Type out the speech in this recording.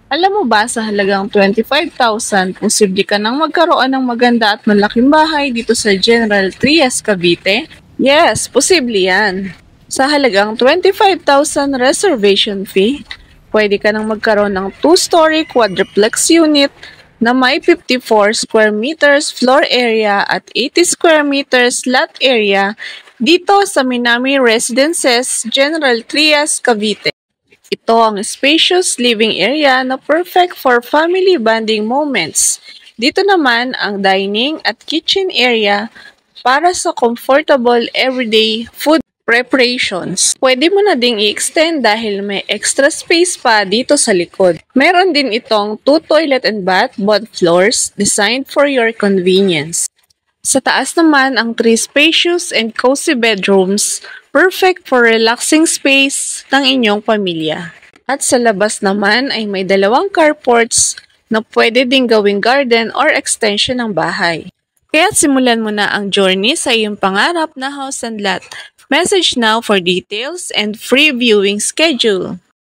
Alam mo ba sa halagang 25,000, posible ka nang magkaroon ng maganda at malaking bahay dito sa General Trias, Cavite? Yes, posible yan. Sa halagang 25,000 reservation fee, pwede ka nang magkaroon ng 2-story quadruplex unit na may 54 square meters floor area at 80 square meters lot area dito sa Minami Residences, General Trias, Cavite. Ito ang spacious living area na perfect for family bonding moments. Dito naman ang dining at kitchen area para sa comfortable everyday food preparations. Pwede mo na ding i-extend dahil may extra space pa dito sa likod. Meron din itong 2 toilet and bath both floors designed for your convenience. Sa taas naman ang 3 spacious and cozy bedrooms, perfect for relaxing space ng inyong pamilya. At sa labas naman ay may 2 carports na pwede ding gawing garden or extension ng bahay. Kaya simulan mo na ang journey sa iyong pangarap na house and lot. Message now for details and free viewing schedule.